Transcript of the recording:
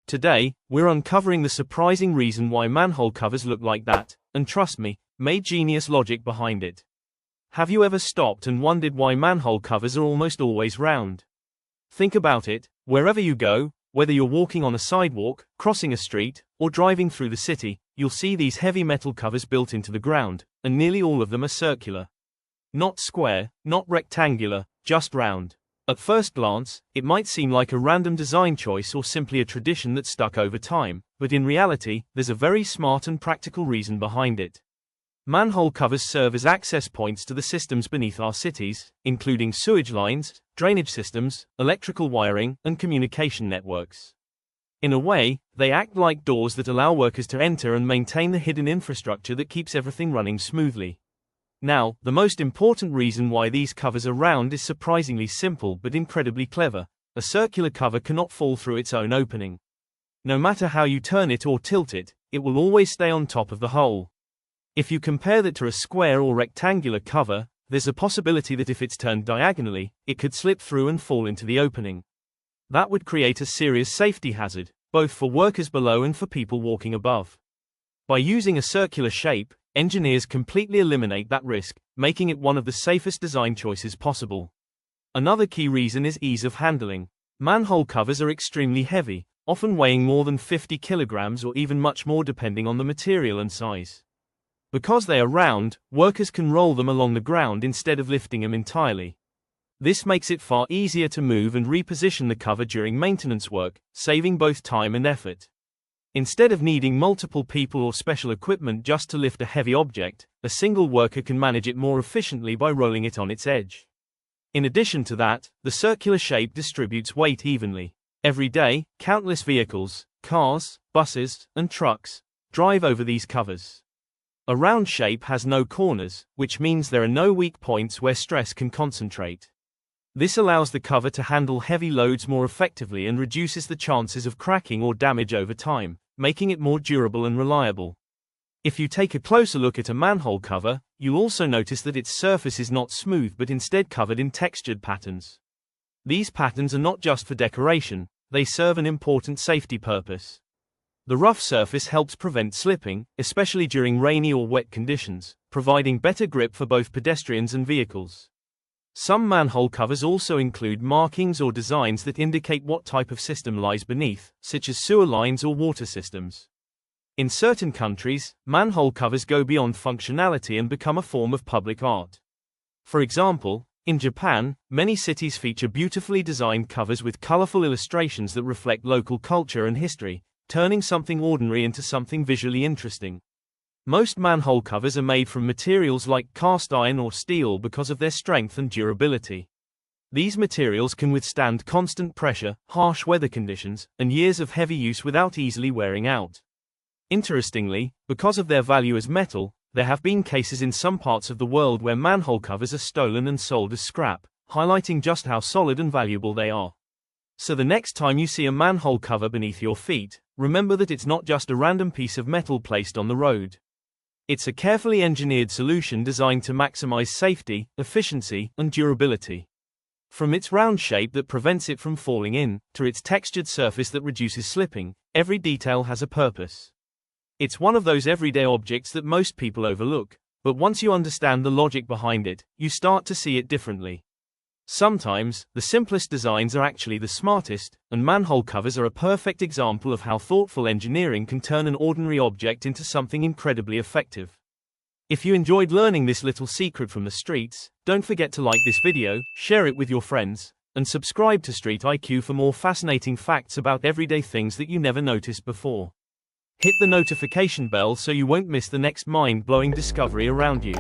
Today, we're uncovering the surprising reason why manhole covers look like that, and trust me, made genius logic behind it. Have you ever stopped and wondered why manhole covers are almost always round? Think about it, wherever you go, whether you're walking on a sidewalk, crossing a street, or driving through the city, you'll see these heavy metal covers built into the ground, and nearly all of them are circular. Not square, not rectangular, just round. At first glance, it might seem like a random design choice or simply a tradition that stuck over time, but in reality, there's a very smart and practical reason behind it. Manhole covers serve as access points to the systems beneath our cities, including sewage lines, drainage systems, electrical wiring, and communication networks. In a way, they act like doors that allow workers to enter and maintain the hidden infrastructure that keeps everything running smoothly. Now, the most important reason why these covers are round is surprisingly simple but incredibly clever. A circular cover cannot fall through its own opening. No matter how you turn it or tilt it, it will always stay on top of the hole. If you compare that to a square or rectangular cover, there's a possibility that if it's turned diagonally, it could slip through and fall into the opening. That would create a serious safety hazard, both for workers below and for people walking above. By using a circular shape, engineers completely eliminate that risk, making it one of the safest design choices possible. Another key reason is ease of handling. Manhole covers are extremely heavy, often weighing more than 50 kilograms or even much more depending on the material and size. Because they are round, workers can roll them along the ground instead of lifting them entirely. This makes it far easier to move and reposition the cover during maintenance work, saving both time and effort. Instead of needing multiple people or special equipment just to lift a heavy object, a single worker can manage it more efficiently by rolling it on its edge. In addition to that, the circular shape distributes weight evenly. Every day, countless vehicles, cars, buses, and trucks drive over these covers. A round shape has no corners, which means there are no weak points where stress can concentrate. This allows the cover to handle heavy loads more effectively and reduces the chances of cracking or damage over time, making it more durable and reliable. If you take a closer look at a manhole cover, you'll also notice that its surface is not smooth but instead covered in textured patterns. These patterns are not just for decoration, they serve an important safety purpose. The rough surface helps prevent slipping, especially during rainy or wet conditions, providing better grip for both pedestrians and vehicles. Some manhole covers also include markings or designs that indicate what type of system lies beneath, such as sewer lines or water systems. In certain countries, manhole covers go beyond functionality and become a form of public art. For example, in Japan, many cities feature beautifully designed covers with colorful illustrations that reflect local culture and history, turning something ordinary into something visually interesting. Most manhole covers are made from materials like cast iron or steel because of their strength and durability. These materials can withstand constant pressure, harsh weather conditions, and years of heavy use without easily wearing out. Interestingly, because of their value as metal, there have been cases in some parts of the world where manhole covers are stolen and sold as scrap, highlighting just how solid and valuable they are. So the next time you see a manhole cover beneath your feet, remember that it's not just a random piece of metal placed on the road. It's a carefully engineered solution designed to maximize safety, efficiency, and durability. From its round shape that prevents it from falling in, to its textured surface that reduces slipping, every detail has a purpose. It's one of those everyday objects that most people overlook, but once you understand the logic behind it, you start to see it differently. Sometimes, the simplest designs are actually the smartest, and manhole covers are a perfect example of how thoughtful engineering can turn an ordinary object into something incredibly effective. If you enjoyed learning this little secret from the streets, don't forget to like this video, share it with your friends, and subscribe to Street IQ for more fascinating facts about everyday things that you never noticed before. Hit the notification bell so you won't miss the next mind-blowing discovery around you.